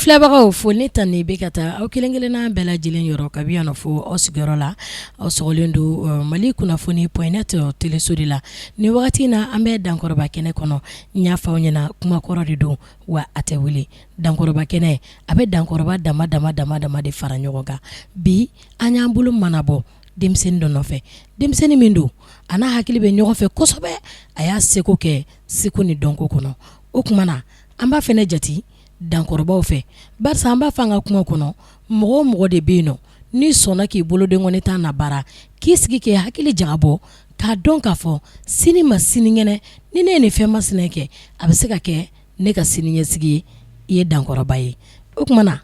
filɛbagaw fo ne ta ni bɛ ka taa aw kelen-kelenna bɛɛ lajɛlen yɔrɔ kabi yan fo aw sigiyɔrɔ la aw sɔgɔlen don Mali kunnafoni .net teleso de la ni wagati na an bɛ dankɔrɔba kɛnɛ kɔnɔ n y'a fɔ aw ɲɛna kuma kɔrɔ de don wa a tɛ wuli dankɔrɔba kɛnɛ a bɛ dankɔrɔba dama de fara ɲɔgɔn kan bi an y'an bolo manabɔ denmisɛnnin dɔ nɔfɛ denmisɛnnin min don a n'a hakili bɛ ɲɔgɔn fɛ kosɛbɛ a y'a seko kɛ seko ni dɔnko kɔnɔ o tuma na an b'a fɛnɛ jate dankɔrɔbaw fɛ barisa an b'a fɔ an ka kuma kɔnɔ mɔgɔ o mɔgɔ de bɛ yen nɔ n'i sɔnna k'i bolodenkɔni ta na baara k'i sigi k'i hakili jagabɔ k'a dɔn k'a fɔ sini ma sinikɛnɛ ni ne ye nin fɛn masina kɛ a bɛ se ka kɛ ne ka siniɲɛsigi ye i ye dankɔrɔba ye o tuma na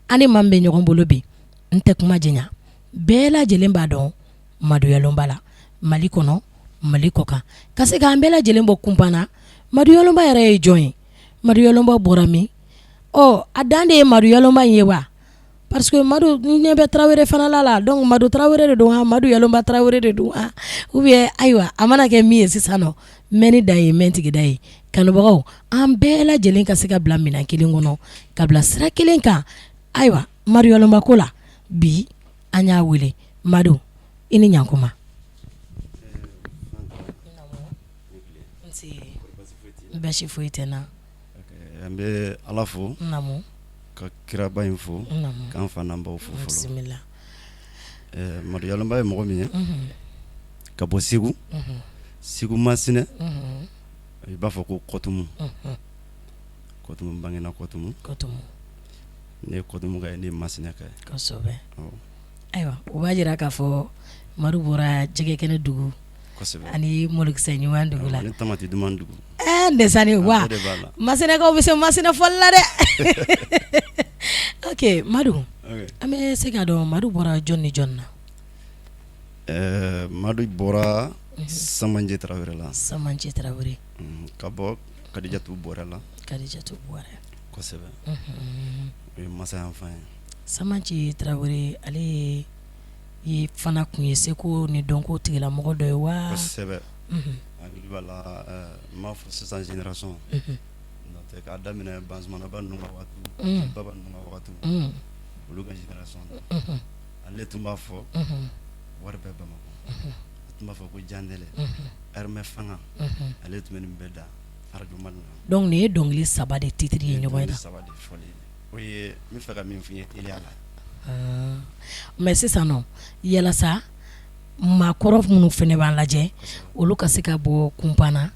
an ni maa min bɛ ɲɔgɔn bolo bi n tɛ kuma jɛnya bɛɛ lajɛlen b'a dɔn Maduyalonba la Mali kɔnɔ Mali kɔ kan ka se k'an bɛɛ lajɛlen bɔ kunpan na Maduyalonba yɛrɛ ye jɔn ye Maduyalonba bɔra min a dan de ye Maduyalonba in ye wa parce que Madu ɲɛ bɛ Tarawele fana la donc Madu Tarawele de don Maduyalonba Tarawele de don ou bien ayiwa a mana kɛ min ye sisan nɔ mɛn ni da ye mɛn tigi da ye kanubagaw an bɛɛ lajɛlen ka se ka bila minɛn kelen kɔnɔ ka bila sira kelen kan ayiwa Maduyalonba ko la bi an y'a wele Madu i ni ɲankuma basi foyi tɛ na an bɛ Ala fo ka kiraba in fo k'an fa n'an baw fo fɔlɔ Maduyalonba ye mɔgɔ min ye ka bɔ Segu Masina i b'a fɔ ko Kɔtumu bangena Kɔtumu ne ye Kɔtumu ka ye ne ye Masina ka ye kosɛbɛ ayiwa o b'a jira k'a fɔ Madu bɔra Jɛgɛkɛnɛ dugu ani Mɔlɔkisɛ ɲuman dugu la ani Tamati duman dugu ndesani wa Masinakaw bɛ se Masina fɔli la dɛ ok Madu an bɛ se k'a dɔn Madu bɔra jɔn ni jɔn na Madu bɔra Samanjɛ Tarawele la Samanjɛ Tarawele ka bɔ Kadijatu Bɔrɛ la kosɛbɛ o ye masa yan fan ye Samanjɛ Tarawele ale ye fana kun ye seko ni dɔnko tigilamɔgɔ dɔ ye wa kosɛbɛ hakili b'a la n m'a fɔ sisan génération n'o k'a daminɛ Banzumanaba ninnu ka waati Baba ninnu ka waati olu ka génération ale tun b'a fɔ wari bɛ Bamakɔ a tun b'a fɔ ko Jandɛlɛ Armɛ Fanga ale tun bɛ nin bɛɛ da radio Mali la donc nin ye dɔnkili 3 de titre ye ɲɔgɔn na 3 de fɔli o ye n bɛ fɛ ka min f'i ye teliya la mais sisan nɔ yalasa maakɔrɔ minnu fɛnɛ b'an lajɛ olu ka se ka bɔ kunpan na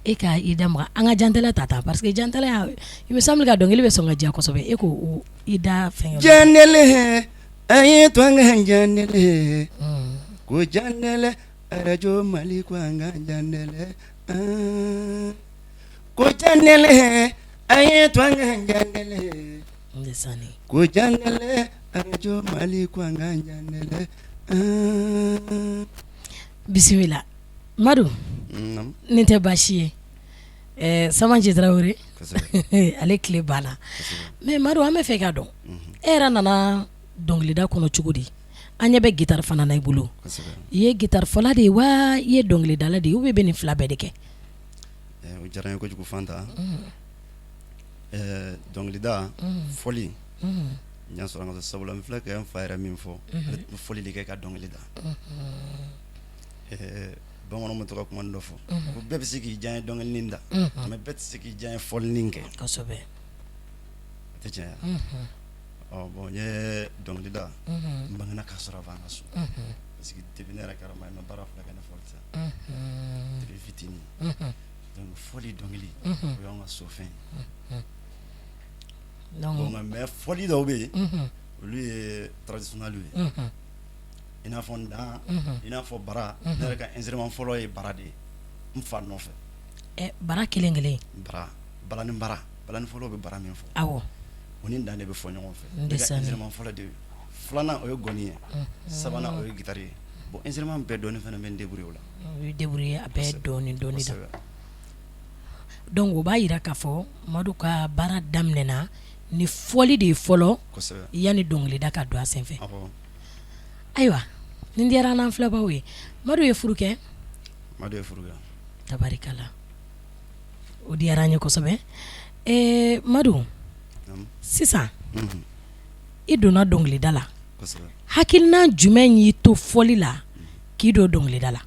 e ka i da maga an ka Jandɛlɛ ta parce que Jandɛlɛ il me semble que dɔnkili bɛ sɔn ka diya kosɛbɛ e ko i da fɛn Jandɛlɛ a ye to an ka Jandɛlɛ ko Jandɛlɛ radio Mali ko an ka Jandɛlɛ ko Jandɛlɛ a ye to an ka Jandɛlɛ ko Jandɛlɛ radio Mali ko an ka Jandɛlɛ bisimila Madu nin tɛ baasi ye Samanjɛ Tarawele ale tile banna mais Madu an bɛ fɛ ka dɔn e yɛrɛ nana dɔnkilida kɔnɔ cogo di an ɲɛ bɛ guitare fana na i bolo i ye guitare fɔla de ye wa i ye dɔnkilidala de ye ou bien bɛ nin fila bɛɛ de kɛ o diyara n ye kojugu Fanta dɔnkilida fɔli n y'a sɔrɔ an ka sabula n filɛ ka n fa yɛrɛ min fɔ ale tun bɛ fɔli de kɛ ka dɔnkili da bamananw bɛ to ka kuma dɔ fɔ ko bɛɛ bɛ se k'i diya n ye dɔnkilinin da mais bɛɛ tɛ se k'i diya n ye fɔlinin kɛ kosɛbɛ a tɛ tiɲɛ bon n ye dɔnkili da n bangena k'a sɔrɔ avant an ka so parce que depuis ne yɛrɛ kɛra maa ye n ma baara fila kɛ ni fɔli tɛ depuis fitinin donc fɔli dɔnkili o y'anw ka so fɛn ye bon mais fɔli dɔw bɛ yen olu ye traditionnel ye i n'a fɔ ndan i n'a fɔ bara ne yɛrɛ ka instrument fɔlɔ ye bara de ye n fa nɔfɛ bara kelen kelen balani fɔlɔ bɛ bara min fɔ awɔ o ni ndan de bɛ fɔ ɲɔgɔn fɛ ne ka instrument fɔlɔ de filanan o ye gɔni ye sabanan o ye guitare ye bon instrument bɛɛ dɔɔnin fana bɛ n débrouiller o la o ye débrouiller a bɛɛ dɔɔnin da donc o b'a jira k'a fɔ Madu ka baara daminɛna ni fɔli de ye fɔlɔ yanni dɔnkilida ka don a senfɛ ayiwa nin diyara n'an filɛbaw ye Madu ye furu kɛ tabarikala o diyara an ye kosɛbɛ Madu sisan i donna dɔnkilida la kosɛbɛ hakilina jumɛn y'i to fɔli la k'i don dɔnkilida la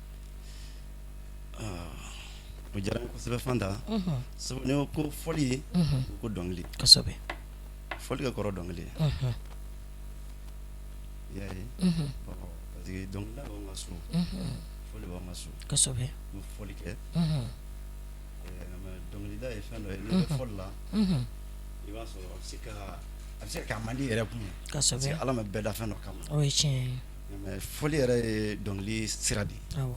o diyara n ye kosɛbɛ Fanta sabu n'i ko fɔli ko dɔnkili kosɛbɛ fɔli ka kɔrɔ dɔnkili ye i y'a ye parce que dɔnkilida b'anw ka so fɔli b'anw ka so kosɛbɛ n bɛ fɔli kɛ dɔnkilida ye fɛn dɔ ye n'i bɛ fɔli la i b'a sɔrɔ a bɛ se ka man di yɛrɛ kun ye parce que Ala ma bɛɛ da fɛn dɔ kama o ye tiɲɛ ye mais fɔli yɛrɛ ye dɔnkili sira de ye awɔ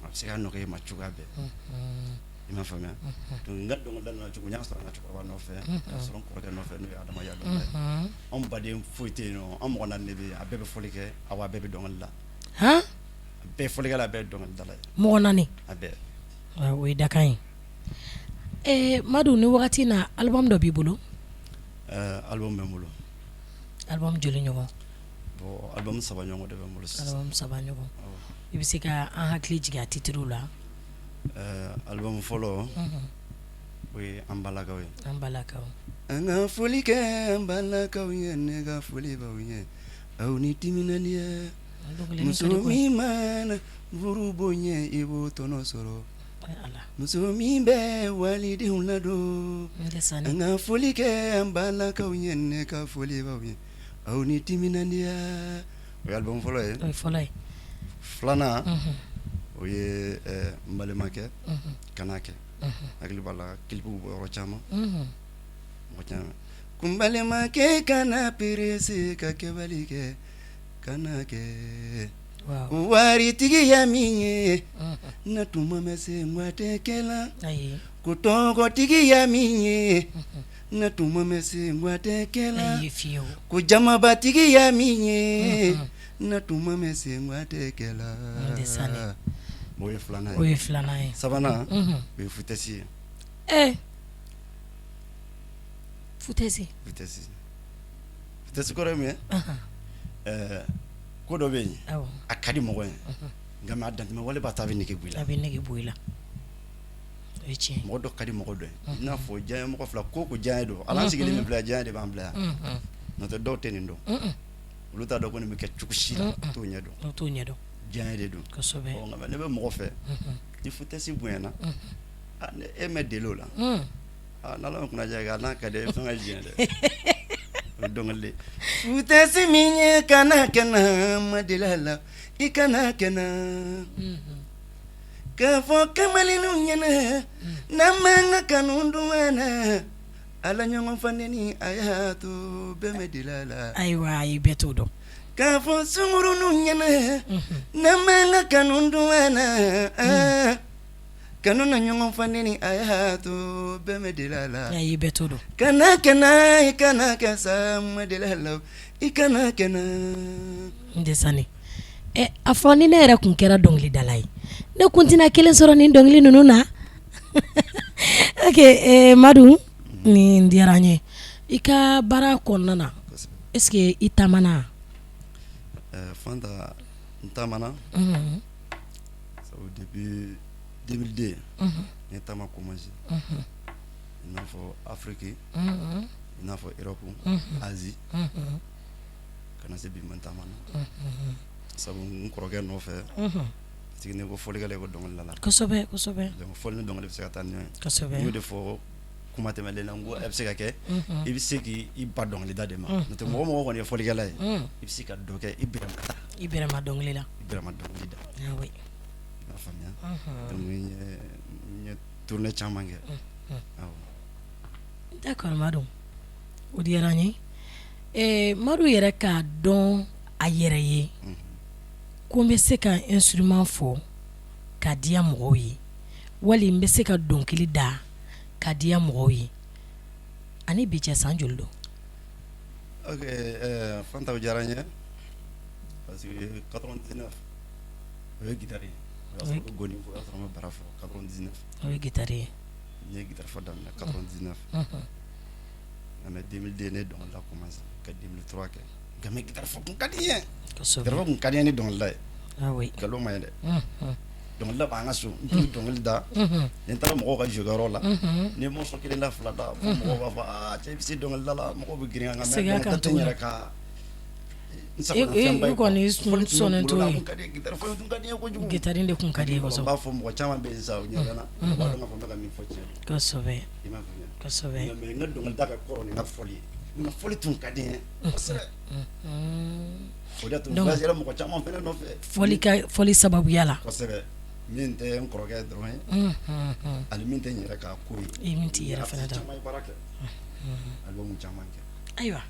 a bɛ se ka nɔgɔya i ma cogoya bɛɛ i m'a faamuya donc n ka dɔnkilida nana cogo n y'a sɔrɔ n ka cɛkɔrɔba nɔfɛ k'a sɔrɔ n kɔrɔkɛ nɔfɛ n'o ye Adama Yalo ye anw baden foyi tɛ yen nɔ an mɔgɔ naani de bɛ yen a bɛɛ bɛ fɔli kɛ awa a bɛɛ bɛ dɔnkili la han a bɛɛ ye fɔlikɛla a bɛɛ ye dɔnkilidala ye mɔgɔ naani a bɛɛ o ye dakan ye Madu ni wagati na album dɔ b'i bolo album bɛ n bolo album joli ɲɔgɔn bon album 3 ɲɔgɔn de bɛ n bolo sisan album 3 ɲɔgɔn i bɛ se ka an hakili jigin a titre la album fɔlɔ o ye an balakaw ye an balakaw an ka foli kɛ an balakaw ye ne ka foli b'aw ye aw ni timinandiya muso min mana furu bonya i b'o tɔnɔ sɔrɔ muso min bɛ walidenw ladon an ka foli kɛ an balakaw ye ne ka foli b'aw ye aw ni timinandiya o ye album fɔlɔ ye o ye fɔlɔ ye filanan o ye n balimakɛ kana kɛ hakili b'a la kilipuw bɔ yɔrɔ caman mɔgɔ caman ko n balimakɛ kana perese ka kɛwali kɛ kana kɛ waritigiya min ye na tuma ma se n wa tɛ kɛla ko tɔgɔtigiya min ye na tuma ma se n wa tɛ kɛla ko jamabatigiya min ye na tuma ma se n wa tɛ kɛla o ye filanan ye. O ye filanan ye. Sabanan o ye futɛsi ye. Futɛsi. Futɛsi kɔrɔ ye mun ye? Ko dɔ bɛ yen a ka di mɔgɔ ye nka mais a dantɛmɛ wale b'a to a bɛ nege bɔ i la. A bɛ nege bɔ i la. O ye tiɲɛ ye. Mɔgɔ dɔ ka di mɔgɔ dɔ ye i n'a fɔ diɲɛ mɔgɔ fila ko diɲɛ don ala an sigilen min bila diɲɛ de b'an bila yan n'o tɛ dɔw tɛ nin dɔn olu t'a dɔn ko nin bɛ kɛ cogo si la t'o ɲɛ dɔn. T'o ɲɛ dɔn. Diɲɛ de don. Kosɛbɛ. Nka ne bɛ mɔgɔ fɛ ni futɛsi bonyana e mɛ deli o la n'ala ma kunnaja kɛ n'a ka di ye fɛn ka diɲɛ dɛ o ye dɔnkili de futɛsi min ye kana kɛna ma deli a la i kana kɛna k'a fɔ kamalenninw ɲɛna n'an m'an ka kanu dun an na ala ɲɔgɔn fandeni a y'a to bɛɛ mɛ deli a la. Ayiwa ayi bɛɛ t'o dɔn. K'a fɔ sunkuruninw ɲɛna n'an m'an ka kanu dun an na kanu na ɲɔgɔn fandeni a y'a to bɛɛ mɛ deli a la. Ayi bɛɛ t'o dɔn. Kana kɛna i kana kɛ sa ma deli a la i kana kɛna. N tɛ sanni a fɔ ni ne yɛrɛ kun kɛra dɔnkilidala ye ne kun tɛna kelen sɔrɔ nin dɔnkili ninnu na. Ok Madu nin diyara n ye i ka baara kɔnɔna na est-ce que i taamana. Fanta n taamana sabu depuis 2002 n ye taama commencé i n'a fɔ Afrique i n'a fɔ Europe Asie kana se bi ma n taamana sabu n kɔrɔkɛ nɔfɛ parce que ne ko fɔlikɛla ko dɔnkilidala la. Kosɛbɛ kosɛbɛ. Donc fɔli ni dɔnkili bɛ se ka taa ni ɲɔgɔn ye. Kosɛbɛ. N y'o de fɔ kuma tɛmɛnen na n ko a bɛ se ka kɛ i bɛ se k'i ba dɔnkilida de ma n'o tɛ mɔgɔ mɔgɔ kɔni ye fɔlikɛla ye i bɛ se ka dɔ kɛ i bɛrɛma dɔnkili la. I bɛrɛma dɔnkili da. Awɔ. I b'a faamuya. Donc n ye tournée caman kɛ. Awɔ. D'accord Madu o diyara n ye Madu yɛrɛ k'a dɔn a yɛrɛ ye ko n bɛ se ka instrument fɔ k'a diya mɔgɔw ye wali n bɛ se ka dɔnkili da k'a diya mɔgɔw ye ani bi cɛ san joli don. Ok Fanta o diyara n ye parce que 99 o ye guitare ye o y'a sɔrɔ ko Goni fo o y'a sɔrɔ n bɛ bara fɔ 99 o ye guitare ye n ye guitare fɔ daminɛ 99 nka mais 2002 ne dɔnkilida commencé ka 2003 kɛ nka mais guitare fɔ kun ka di n ye guitare fɔ kun ka di n ye ni dɔnkilida ye nkalon ma ye dɛ dɔnkili la b'an ka so n t'u dɔnkili da ni n taara mɔgɔw ka jɔyɔrɔ la ni ye morceau 1 da 2 da fo mɔgɔw b'a fɔ cɛ i bɛ se dɔnkili da la mɔgɔw bɛ girin kan nka dɔnkili da tɛ n yɛrɛ ka n sagona fɛnba ye kɔni sɔnnen t'o ye guitare fɔli tun ka di n ye kojugu guitare de kun ka di ye kosɛbɛ n b'a fɔ mɔgɔ caman bɛ yen sa u ɲɛ bɛ n na u b'a dɔn k'a fɔ n bɛ ka min fɔ tiɲɛ don kosɛbɛ i m'a faamuya kosɛbɛ mais n ka dɔnkili da ka kɔrɔ ni n ka fɔli ye n ka fɔli tun ka di n ye kosɛbɛ o de y'a to n voyagera mɔgɔ caman fɛnɛ nɔfɛ fɔli sababuya la kosɛbɛ min tɛ n kɔrɔkɛ dɔrɔn ye ani min tɛ n yɛrɛ ka ko ye min t'i yɛrɛ fɛnɛ dɔn caman ye baara kɛ album caman kɛ ayiwa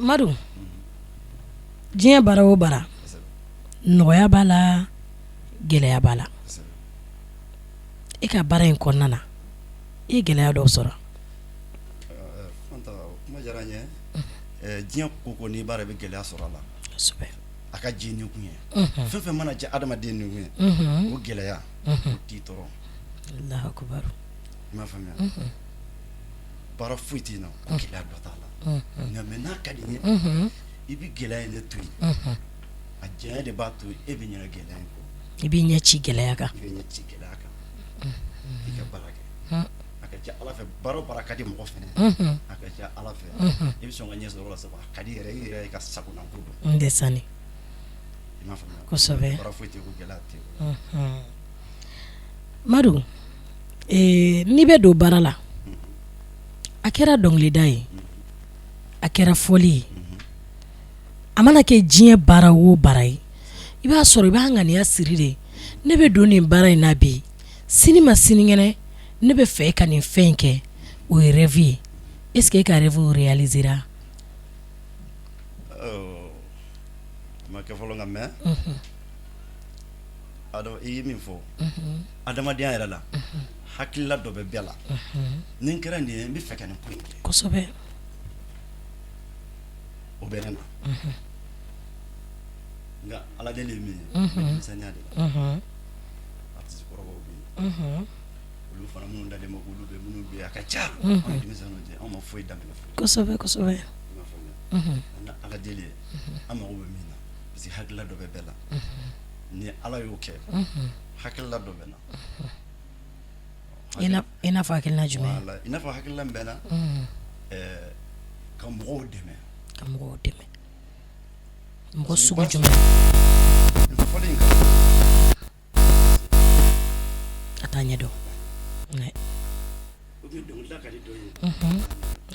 Madu diɲɛ baara o baara nɔgɔya b'a la gɛlɛya b'a la e ka baara in kɔnɔna na i ye gɛlɛya dɔw sɔrɔ Fanta kuma diyara n ye diɲɛ ko ko n'i baara i bɛ gɛlɛya sɔrɔ a la kosɛbɛ a ka ji ni kun ye fɛn fɛn mana diya adamaden ni kun ye o gɛlɛya o t'i tɔɔrɔ Allahu akbar i m'a faamuya baara foyi t'i na ko gɛlɛya dɔ t'a la nka mɛ n'a ka di n ye i bɛ gɛlɛya in de to yen a diɲɛ de b'a to e bɛ ɲinɛ gɛlɛya in kɔ i b'i ɲɛ ci gɛlɛya kan i bɛ ɲɛ ci gɛlɛya kan i ka baara kɛ a ka ca ala fɛ baara o baara ka di mɔgɔ fɛnɛ a ka ca ala fɛ i bɛ sɔn ka ɲɛ sɔrɔ o la sabu a ka di yɛrɛ i yɛrɛ i ka sagona ko don n tɛ sanni i m'a faamuya kosɛbɛ baara foyi tɛ ko gɛlɛya tɛ Madu n'i bɛ don baara la a kɛra dɔnkilida ye a kɛra fɔli ye a mana kɛ diɲɛ baara o baara ye i b'a sɔrɔ i b'a ŋaniya siri de ne bɛ don nin baara in na bi sini ma sinikɛnɛ ne bɛ fɛ ka nin fɛn in kɛ o ye rêve ye est ce que e ka rêve réalisera ma kɛ fɔlɔ nka mɛ i ye min fɔ adamadenya yɛrɛ la hakilila dɔ bɛ bɛɛ la ni n kɛra nin ye n bɛ fɛ ka nin ko in kɛ kosɛbɛ o bɛ ne na nka ala deli ye min ye denmisɛnniya de la artiste kɔrɔbaw bɛ yen olu fana minnu dalen bɛ olu bɛ minnu bɛ yen a ka ca anw ye denmisɛnninw cɛ anw ma foyi daminɛ fɔlɔ kosɛbɛ kosɛbɛ i m'a faamuya nka ala deli ye an mago bɛ min na parce que hakilila dɔ bɛ bɛɛ la ni ala y'o kɛ hakilila dɔ bɛ na i n'a fɔ hakilina jumɛn i n'a fɔ hakilila min bɛ na ka mɔgɔw dɛmɛ mɔgɔ sugu jumɛn fɔli in kan a t'a ɲɛ dɔn ou bien dɔnkilida ka di dɔ ye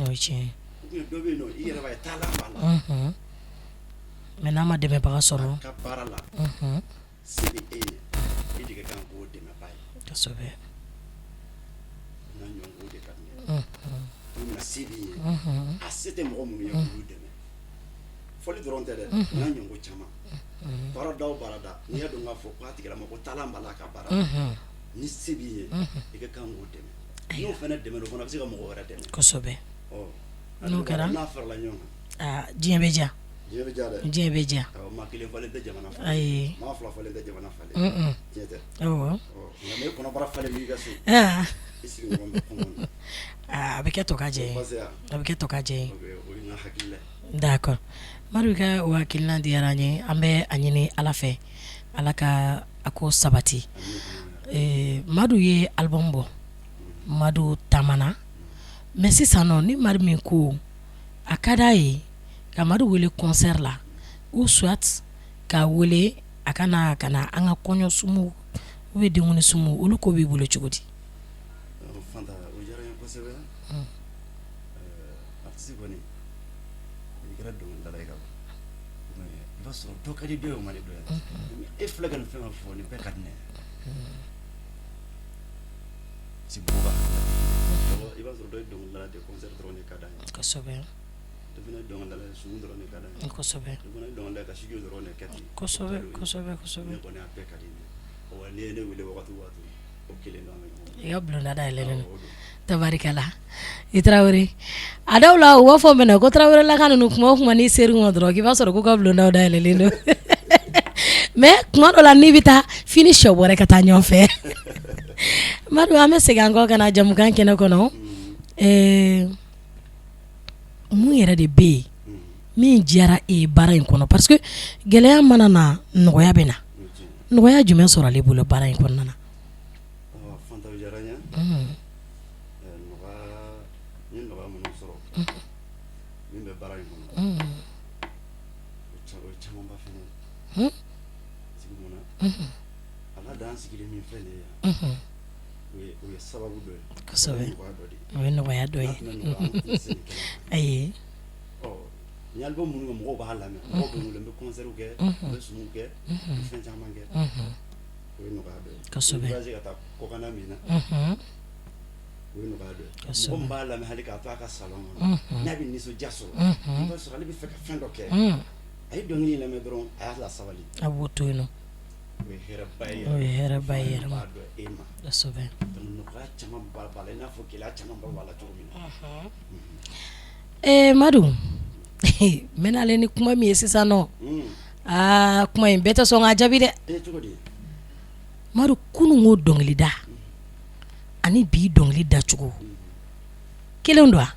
o ye tiɲɛ ye ou bien dɔ bɛ yen nɔ i yɛrɛ b'a ye taalan b'a la mais n'a ma dɛmɛbaga sɔrɔ a ka baara la se bɛ e ye e de ka kan k'o dɛmɛba ye kosɛbɛ n'a ɲɔgɔn k'o de ka di ne ye n'u na se b'i ye a se tɛ mɔgɔ minnu ye k'olu dɛmɛ fɔli dɔrɔn tɛ dɛ n'a ɲɔgɔn ko caman baara da o baara da n'i y'a dɔn k'a fɔ k'a tigilamɔgɔ ko taalan b'a la a ka baara la ni se b'i ye i ka kan k'o dɛmɛ n'o fana dɛmɛ o fana bɛ se ka mɔgɔ wɛrɛ dɛmɛ kosɛbɛ n'o kɛra n'a farala ɲɔgɔn kan diɲɛ bɛ diya diɲɛ bɛ diya dɛ diɲɛ bɛ diya maa kelen falen tɛ jamana falen ayi maa fila falen tɛ jamana falen diɲɛ tɛ awɔ nka n'e kɔnɔbara falen b'i ka so i sigi ɲɔgɔn bɛ kɔngɔ na a bɛ kɛ to ka jɛ ye a bɛ kɛ to ka jɛ ye o ye n ka hakilila ye d'accord Madu ka o hakilina diyara an ye an bɛ a ɲini ala fɛ ala ka a ko sabati Madu ye album bɔ Madu taamana mais sisan nɔ ni Madu min ko a ka d'a ye ka Madu wele concert la ou soit k'a wele a ka na an ka kɔɲɔsumu ou bien denkundi olu ko b'i bolo cogo di Fanta o diyara n ye kosɛbɛ artiste kɔni i kɛra dɔnkilidala ye ka ban i b'a sɔrɔ dɔ ka di dɔ ye o man di dɔ ye e filɛ ka nin fɛn o fɔ nin bɛɛ ka di ne ye si bɔgɔ b'a i b'a sɔrɔ dɔ ye dɔnkilidala de concert dɔrɔn de ka d'an ye kosɛbɛ dɔ fana ye dɔnkilidala ye sumu dɔrɔn de ka d'an ye kosɛbɛ dɔ fana ye dɔnkilidala ye ka studio dɔrɔn de kɛ ten kosɛbɛ kosɛbɛ kosɛbɛ ne kɔni a bɛɛ ka di ne ye wa n'i ye ne wele wagati o wagati o kelen don an bɛ ɲɔgɔn i ka bulonda dayɛlɛlen don tabarikala i Tarawele a dɔw la u b'a fɔ mɛnɛ ko Tarawele laka ninnu kuma o kuma n'i ser'u ma dɔrɔn k'i b'a sɔrɔ k'u ka bulondaw dayɛlɛlen don mais kuma dɔ la n'i bɛ taa f'i ni sɛ bɔrɛ ka taa ɲɔgɔn fɛ Madu an bɛ segin an kɔ ka na jamukan kɛnɛ kɔnɔ mun yɛrɛ de bɛ yen min diyara e ye baara in kɔnɔ parce que gɛlɛya mana na nɔgɔya bɛ na nɔgɔya jumɛn sɔrɔlen bolo baara in kɔnɔna na Fanta o diyara n ye nɔgɔya minnu sɔrɔ min bɛ baara in kɔnɔ o camanba fɛnɛ sigi mun na ala dan sigilen min filɛ nin ye o ye sababu dɔ ye kosɛbɛ o ye nɔgɔya dɔ ye ayi ni album minnu mɔgɔw b'a lamɛn mɔgɔw bɛ wele n bɛ concert kɛ n bɛ sumu kɛ n bɛ fɛn caman kɛ o ye nɔgɔya dɔ ye kosɛbɛ ka taa kɔkana min na o ye nɔgɔya dɔ ye mɔgɔ min b'a lamɛn hali k'a to a ka salon kɔnɔ n'a bɛ nisɔndiya sɔrɔ i b'a sɔrɔ ale bɛ fɛ ka fɛn dɔ kɛ a ye dɔnkili lamɛn dɔrɔn a y'a lasabali a b'o to yen nɔ o ye hɛrɛba ye o ye hɛrɛba ye yɛrɛ ma b'a dɔn e ma kosɛbɛ donc nɔgɔya caman b'a la i n'a fɔ gɛlɛya caman b'a la cogo min na Madu n bɛna ale ni kuma min ye sisan nɔ kuma in bɛɛ tɛ sɔn k'a jaabi dɛ cogo di Madu kununko dɔnkilida ani bi dɔnkili dacogo kelen don wa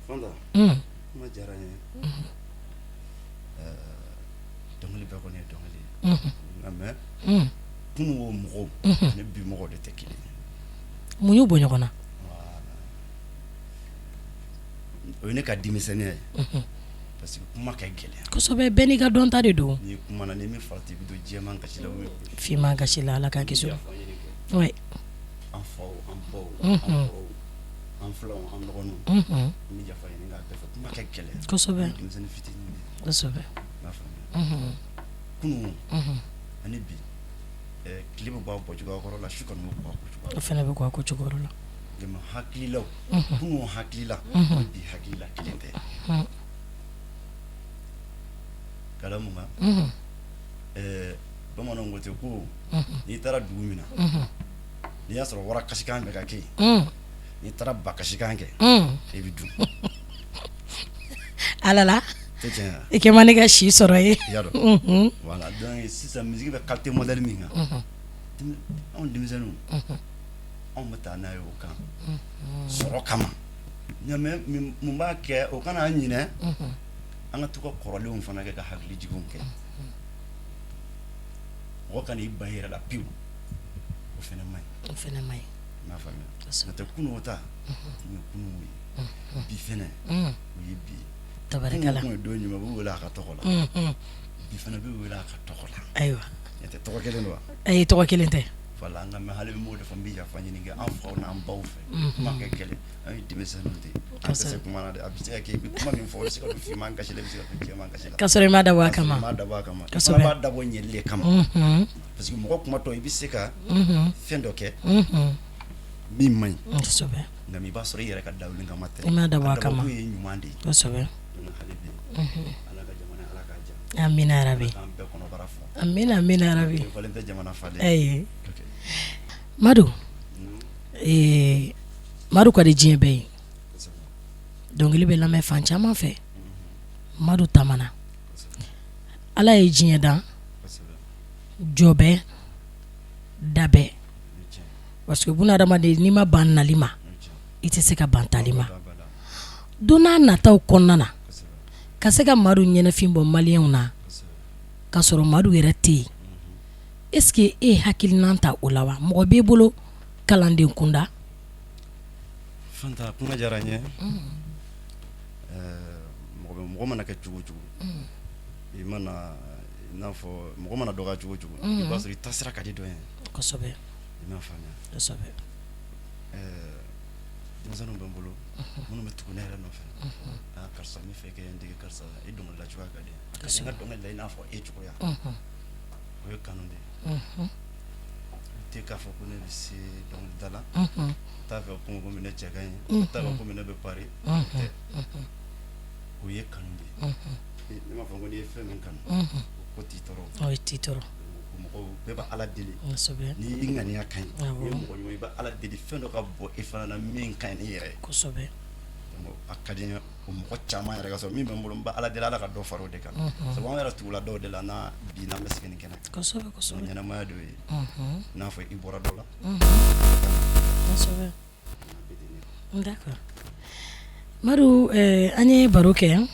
Fanta kuma diyara n ye dɔnkili bɛɛ kɔni ye dɔnkili ye nka mais kununko mɔgɔw ani bi mɔgɔw de tɛ kelen ye mun y'u bɔ ɲɔgɔn na o ye ne ka denmisɛnniya ye parce que kuma ka gɛlɛn kosɛbɛ bɛɛ n'i ka dɔnta de don ni kuma na ni min farati i bɛ don jɛman gasi la finman gasi la ala k'a kisi oui an faw an baw an kɔrɔw an filaw an dɔgɔninw n bɛ yafa ɲini k'a bɛɛ fɛ kuma ka gɛlɛn kosɛbɛ denmisɛnnin fitinin de kosɛbɛ n'a faamuya kunun ani bi tile bɛ bɔ a bɔcogoya kɔrɔ la su kɔni bɛ bɔ a bɔcogoya o fana bɛ kɔ a ko cogo la dama hakililaw kunun hakilila bi hakilila kelen tɛ kala mun kan bamananw ko ten ko n'i taara dugu min na n'i y'a sɔrɔ wara kasikan bɛ ka kɛ yen n'i taara ba kasikan kɛ i bɛ dun ala la tɛ tiɲɛ wa i kɛ man ne ka si sɔrɔ ye i y'a dɔn voilà donc sisan musique bɛ qualité modèle min kan anw denmisɛnninw anw bɛ taa n'a ye o kan sɔrɔ kama mais mun b'a kɛ o kana an ɲinɛ an ka to ka kɔrɔlenw fana kɛ ka hakili jiginw kɛ mɔgɔ ka n'i ban i yɛrɛ la pewu o fana man ɲi o fana man ɲi i m'a faamuya n'o tɛ kunun ta o ye kunun ye bi fana o ye bi ye tabarikala kunun kun ye don ɲuman u bɛ wele a ka tɔgɔ la bi fana bɛ wele a ka tɔgɔ la ayiwa n'o tɛ tɔgɔ kelen don wa ayi tɔgɔ kelen tɛ voilà nka mɛ hali m'o de fɔ n bɛ yafa ɲini kɛ an faw n'an baw fɛ kuma kɛ gɛlɛn an ye denmisɛnninw de an tɛ se kuma na dɛ a bɛ se ka kɛ i bɛ kuma min fɔ o bɛ se ka don finman gasi la i bɛ se ka don jɛman gasi la k'a sɔrɔ i m'a dabɔ a kama i m'a dabɔ a kama i kosɛbɛ fana b'a dabɔ ɲɛli de kama parce que mɔgɔ kumatɔ i bɛ se ka fɛn dɔ kɛ min man ɲi kosɛbɛ nka i b'a sɔrɔ i yɛrɛ ka dawuli kama tɛ i m'a dabɔ a kama a dabɔ kun ye ɲuman de ye kosɛbɛ donc hali bi ala ka jamana ala k'a ja amina yarabi k'an bɛɛ kɔnɔbara fa amina amina yarabi i falen tɛ jamana falen ayi Madu Madu ka di diɲɛ bɛɛ ye dɔnkili bɛ lamɛn fan caman fɛ Madu tamana ala ye diɲɛ dan jɔ bɛɛ da bɛɛ parce que bunadamaden n'i ma ban nali ma i tɛ se ka ban tali ma don n'a nataw kɔnɔna na ka se ka Madu ɲɛnafin bɔ maliyɛnw na ka sɔrɔ Madu yɛrɛ tɛ yen est-ce que e hakilinan ta o la wa mɔgɔ b'i bolo kalanden kunda Fanta kuma diyara n ye mɔgɔ mana kɛ cogo cogo i mana i n'a fɔ mɔgɔ mana dɔgɔya cogo cogo i b'a sɔrɔ i tasira ka di dɔ ye kosɛbɛ i m'a faamuya kosɛbɛ denmisɛnninw bɛ n bolo minnu bɛ tugu ne yɛrɛ nɔfɛ karisa n bɛ fɛ kɛ n dege karisa i dɔnkilida cogoya ka di ka se n ka dɔnkili la i n'a fɔ e cogoya o ye kanu de ye tɛ k'a fɔ ko ne bɛ se dɔnkilida la t'a fɛ komi ne cɛ ka ɲi t'a fɛ komi ne bɛ pari tɛ o ye kanu de ye ne m'a fɔ ko n'i ye fɛn min kanu ko t'i tɔɔrɔ o ye t'i tɔɔrɔ mɔgɔw bɛɛ bɛ ala deli kosɛbɛ ni i ŋaniya ka ɲi i ye mɔgɔ ɲuman i bɛ ala deli fɛn dɔ ka bɔ i fana na min ka ɲi ni yɛrɛ ye kosɛbɛ a ka di n ye o mɔgɔ caman yɛrɛ ka sɔrɔ min bɛ n bolo n bɛ ala deli ala ka dɔ fara o de kan sabu an yɛrɛ tugula dɔw de la n'a bi n'an bɛ segin nin kɛnɛ kosɛbɛ kosɛbɛ ɲɛnamaya dɔ ye n'a fɔ i bɔra dɔ la kosɛbɛ d'accord Madu an ye baro kɛ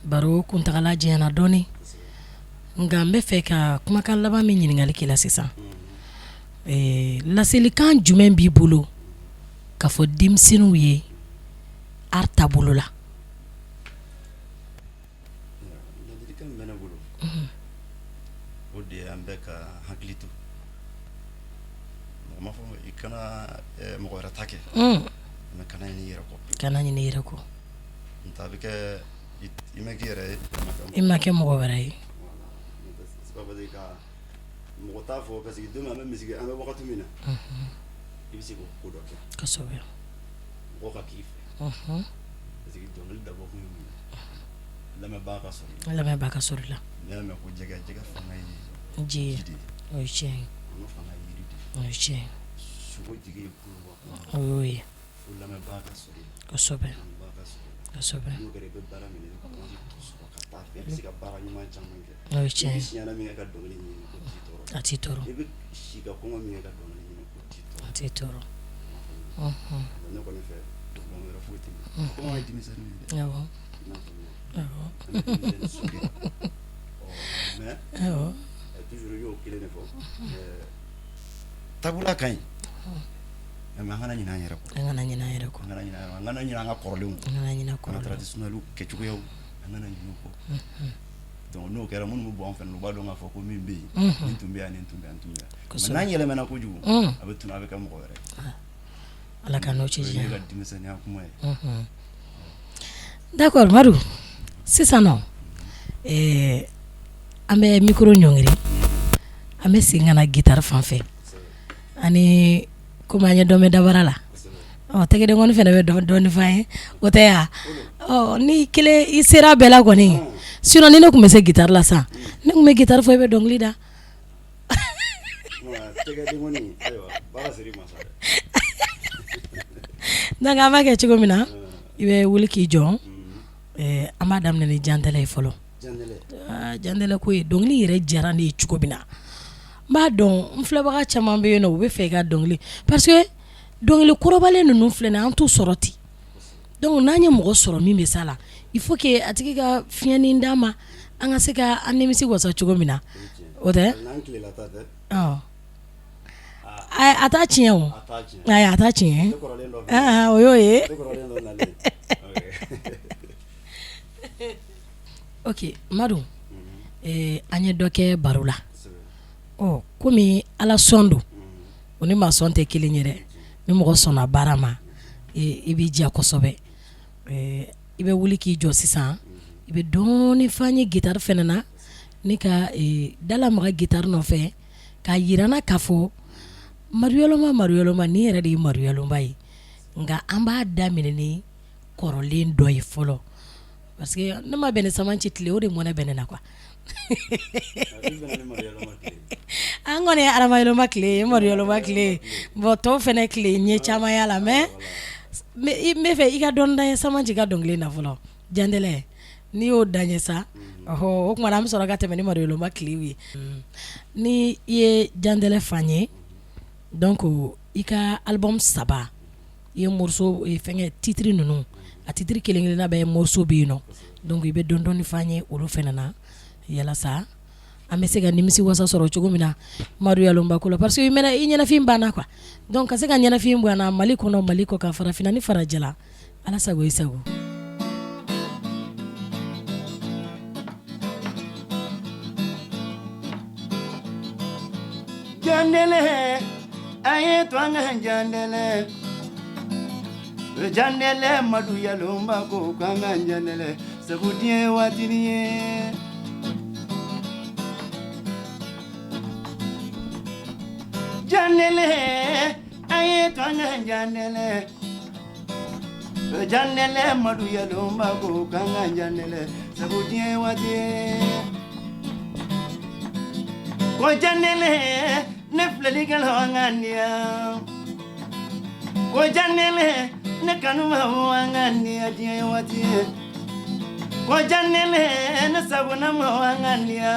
baro kuntagala jena doni nga mbe fe ka kumakan laban min ɲininkali kila sisan laselikan jumɛn b'i bolo ka fɔ denmisɛnninw ye art taabolo la ladilikan min bɛ ne bolo o de ye an bɛ ka hakili to mɔgɔ ma fɔ i kana mɔgɔ wɛrɛ ta kɛ mais kana ɲini i yɛrɛ kɔ kana ɲini i yɛrɛ kɔ n'o tɛ a bɛ kɛ i ma k'i yɛrɛ ye i ma kɛ mɔgɔ wɛrɛ ye c'est pas parce que ka mɔgɔ t'a fɔ parce que don min an bɛ misigi an bɛ wagati min na i bɛ se k'o ko dɔ kɛ kosɛbɛ mɔgɔ ka k'i fɛ parce que dɔnkili dabɔ kun ye mun ye lamɛnbaga ka sɔrɔ i la lamɛnbaga ka sɔrɔ i la n'i y'a mɛn ko jɛgɛ fanga ye ji ye ji de ye o ye tiɲɛ ye kɔnɔ fanga ye yiri de ye o ye tiɲɛ ye sogo jigi ye kulu bɔ o y'o ye fo lamɛnbaga ka sɔrɔ i la kosɛbɛ lamɛnbaga ka sɔrɔ i la kosɛbɛ n'o kɛra i bɛ baara min na i bɛ kɔnɔji to sɔrɔ ka taa fɛ i bɛ se ka baara ɲuman caman kɛ o ye i tiɲɛ bɛ ye siɲɛna min kɛ ka dɔnkili ɲini o t'i tɔɔrɔ a t'i tɔɔrɔ i bɛ si ka kɔngɔ min kɛ ka dɔnkili ɲini o t'i tɔɔrɔ a t'i tɔɔrɔ ne kɔni fɛ dɔnkili wɛrɛ foyi tɛ yen kɔngɔ ye denmisɛnninw ye dɛ awɔ i n'a faamuya awɔ an bɛ denmisɛnnin sɔrɔ mais awɔ toujours y'o kelen de fɔ taabolo ka ɲi mais an kana ɲinɛ an yɛrɛ kɔ an kana ɲinɛ an yɛrɛ kɔ an kana ɲinɛ an ka kɔrɔlenw an kana ɲinɛ an ka kɔrɔlenw traditionnel kɛcogoyaw an kana ɲinɛ o kɔ donc n'o kɛra minnu bɛ bɔ an fɛ u b'a dɔn k'a fɔ ko min bɛ yen nin tun bɛ yan nin tun bɛ yan nin tun bɛ yan mais n'an yɛlɛmana kojugu a bɛ tunu a bɛ kɛ mɔgɔ wɛrɛ ala ka n'o ci o ye ne diɲɛ ka denmisɛnninya kuma ye d'accord Madu sisan nɔ an bɛ micro ɲɔngiri an bɛ segin ka na guitare fan fɛ ani komi an ye dɔn bɛ dabara la tɛgɛden kɔni fana bɛ dɔɔni f'an ye o tɛ ya ni kelen i sera bɛɛ la kɔni sinon ni ne tun bɛ se guitare la sisan ne tun bɛ guitare fɔ i bɛ dɔnkili da tɛgɛden kɔni ayiwa baara siri ma sa dɛ donc an b'a kɛ cogo min na i bɛ wuli k'i jɔ an b'a daminɛ ni jantɛlɛ ye fɔlɔ jantɛlɛ ko ye dɔnkili yɛrɛ diyara ne ye cogo min na n b'a dɔn n filɛbaga caman bɛ yen nɔ u bɛ fɛ i ka dɔnkili parce que dɔnkili kɔrɔbalen ninnu filɛ nin ye an t'u sɔrɔ ten donc n'an ye mɔgɔ sɔrɔ min bɛ s'a la il faut que a tigi ka fiɲɛni d'an ma an ka se ka an nimisi wasa cogo min na o tɛ a t'a tiɲɛ o ayi a t'a tiɲɛ o y'o ye ok Madu an ye dɔ kɛ baro la komi ala sɔn don o ni maa sɔn tɛ kelen ye dɛ ni mɔgɔ sɔnna baara ma i b'i diya kosɛbɛ i bɛ wuli k'i jɔ sisan i bɛ dɔɔni f'an ye guitare fɛnɛ na ni ka dalamaga guitare nɔfɛ k'a yirana k'a fɔ maruyɔlɔma ni yɛrɛ de ye maruyɔlɔma ye nka an b'a daminɛ ni kɔrɔlen dɔ ye fɔlɔ parce que ne ma bɛn ni samanci tile o de mɔnɛ bɛn ne na quoi an kɔni ye aramayɔlɔma tile ye maruyɔlɔma tile bon tɔw fɛnɛ tile ɲɛ caman y'a la mais n bɛ fɛ i ka dɔɔni da ye samanci ka dɔnkili na fɔlɔ jantɛlɛ n'i y'o da ɲɛ sa o tuma an bɛ sɔrɔ ka tɛmɛ ni maruyɔlɔma tilew ye ni i ye jantɛlɛ fan ye donc i ka album 3 i ye morceau fɛngɛ titre ninnu a titre kelen kelenna bɛɛ morceau bɛ yen nɔ donc i bɛ dɔɔni f'an ye olu fɛnɛ na yalasa an bɛ se ka nimisi wasa sɔrɔ cogo min na maruyɔlɔma ko la parce que i ɲɛnafin banna quoi donc ka se ka ɲɛnafin bɔ an na Mali kɔnɔ Mali kɔ ka farafinna ni farajɛla ala sago i sago jandele aye to an jandele jandele Madu Yalomba ko kan jandele sabu die watiniye jandele aye to an jandele Madu Yalomba ko kan jandele sabu die watiye ko jandele ne filɛli kɛla ŋaniya ko jandele ne kanuma ŋaniya diɲɛ waati ye ko jandele ne sagona ma ŋaniya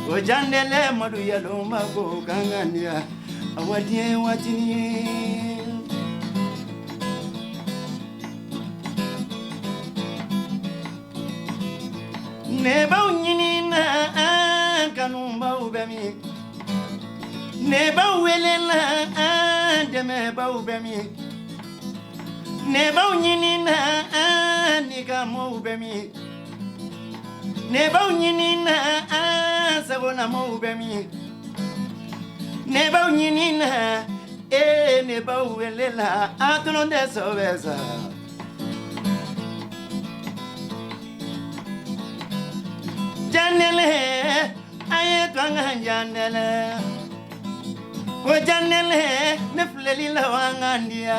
ko jandele Madu Yalomba ko kan ŋaniya awa diɲɛ waati ye ne baw ɲinina an kanubaw bɛ min ne baw welela an dɛmɛbaw bɛ min ne baw ɲinina an nigamaw bɛ min ne baw ɲinina an sagonamaw bɛ min ne baw ɲinina ne baw welela an tɔnɔ tɛ sɔbɛ sa Janele, aye twanga janele. Ko janele, ne fleli la wangandia.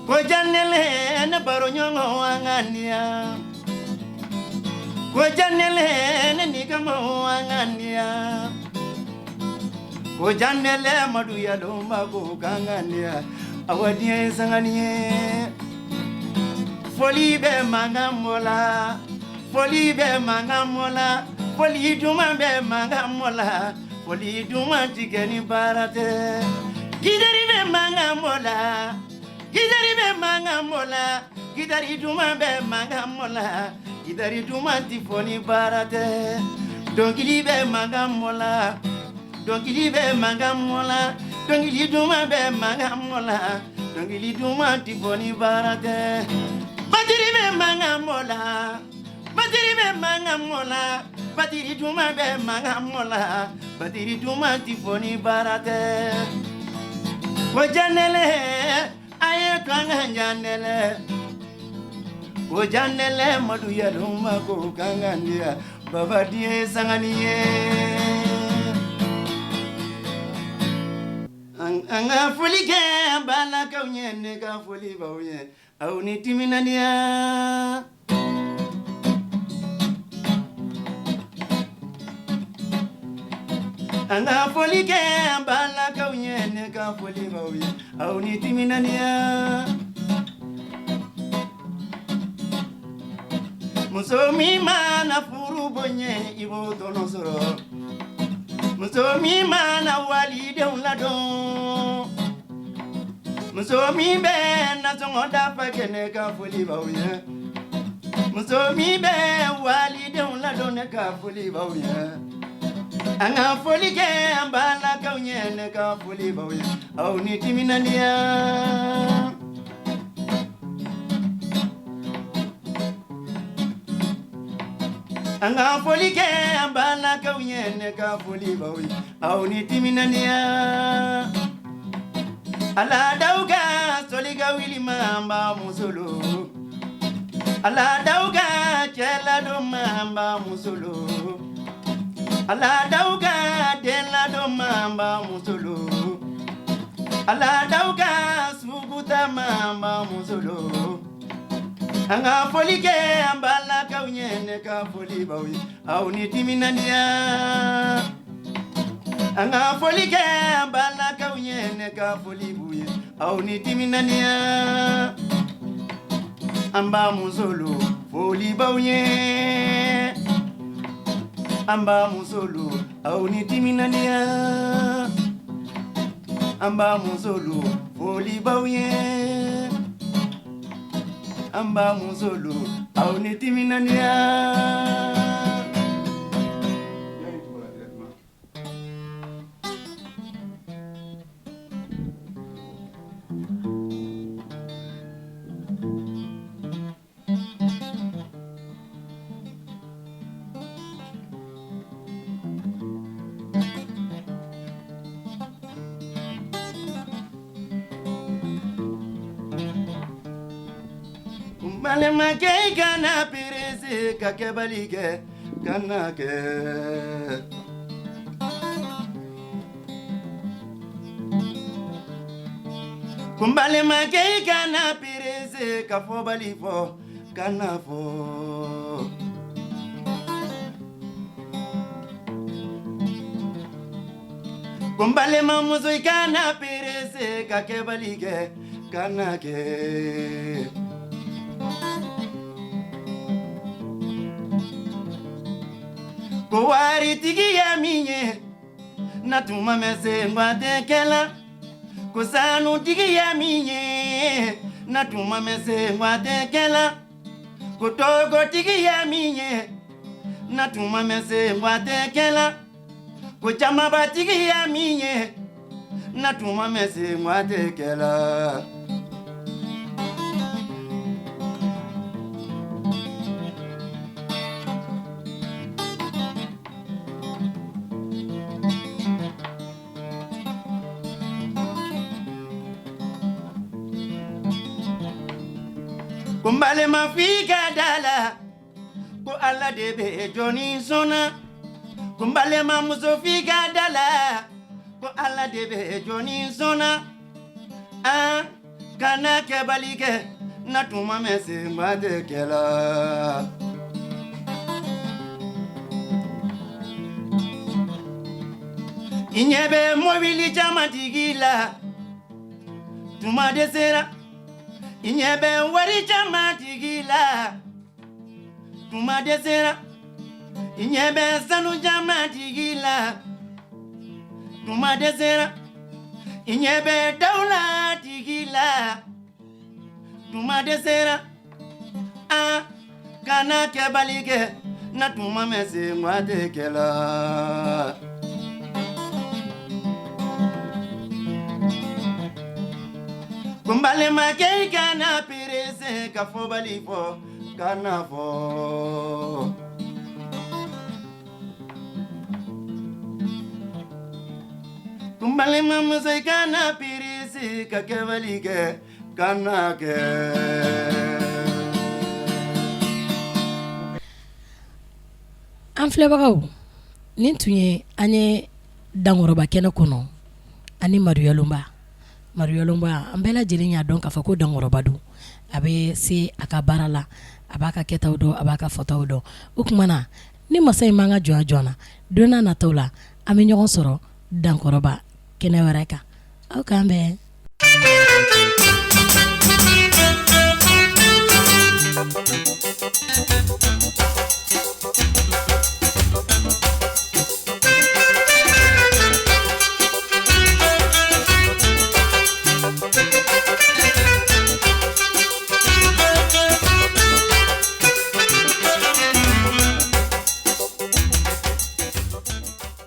Ko janele, ne baronyongo wangandia. Ko janele, ne nigama wangandia. Ko janele, madu ya domba ko kangandia. Awadie sanganie. Foli be mangamola. Foli be mangamola, foli duma be mangamola, foli duma tigeni barate. Gidari be mangamola, gidari be mangamola, gidari duma be mangamola, gidari duma tifoni barate. Dongili be mangamola, dongili be mangamola, dongili duma be mangamola, dongili duma tifoni barate. Batiri be mangamola. Batiri be mangamola, batiri duma be mangamola, batiri duma tifoni barate. Ko janele, aye twanga janele. Ko janele madu ya duma ko kangandia, baba die sanganiye. Anga foli ke bala kaunye ne ka foli bauye, au ni timinania. Anga foli ke bala kaunye ne ka foli bauye au ni timinania Musomi mana furu bonye ibo tono soro Musomi mana wali de unlado Musomi be na zongo da pa kene ka foli bauye Musomi be wali de unlado ne ka foli bauye Anga foli ke ambala kaunye ne ka foli bauye au ni timinania Anga foli ke ambala kaunye ne ka foli bauye au ni timinania Ala dauga soliga wili mamba musolo Ala dauga chela do mamba musolo Ala dauga dela do mamba musolo Ala dauga suguta mamba musolo Anga foli ke ambala kaunye ne ka foli bauye au ni timinania Anga foli ke ambala kaunye ne ka foli buye au ni timinania Amba musolo foli bauye Amba musolo au ni timinania Amba musolo foli bauye Amba musolo au ni timinania Malema ke kana pirese ka kebalike kana ke Kumbalema ke kana pirese ka fo balifo kana fo Kumbalema muzo kana pirese ka kebalike kana ke Kowari tigi ya minye Natuma mese ngwate kela Kusanu tigi ya minye Natuma mese ngwate kela ko togotigiya min ye na tuma mɛ se n wa tɛ kɛla ko jamabatigiya min ye na tuma mɛ se n wa tɛ kɛla Kumbale mafika dala ko alla de be joni sona kumbale mamuso fika dala ko alla de be joni sona kana ke balike na tuma mese mbade kela inyebe mobili chama tigila tuma de sera inyebe wari chama tigila tuma desera inyebe sanu chama tigila tuma desera inyebe daula tigila tuma desera kana ke balige na tuma mese mwate kela kumbale makei kana pirese kafo balifo kana fo kumbale mamusai kana pirese kakebalike kana ke an filɛbagaw nin tun ye an ye dankɔrɔba kɛnɛ kɔnɔ ani mariyalonba an bɛɛ lajɛlen y'a dɔn k'a fɔ ko dankɔrɔba don a bɛ se a ka baara la a b'a ka kɛtaw dɔn a b'a ka fɔtaw dɔn o kumana ni masa in man ka jɔ a jɔn na don n'a nataw la an bɛ ɲɔgɔn sɔrɔ dankɔrɔba kɛnɛ wɛrɛ kan aw k'an bɛn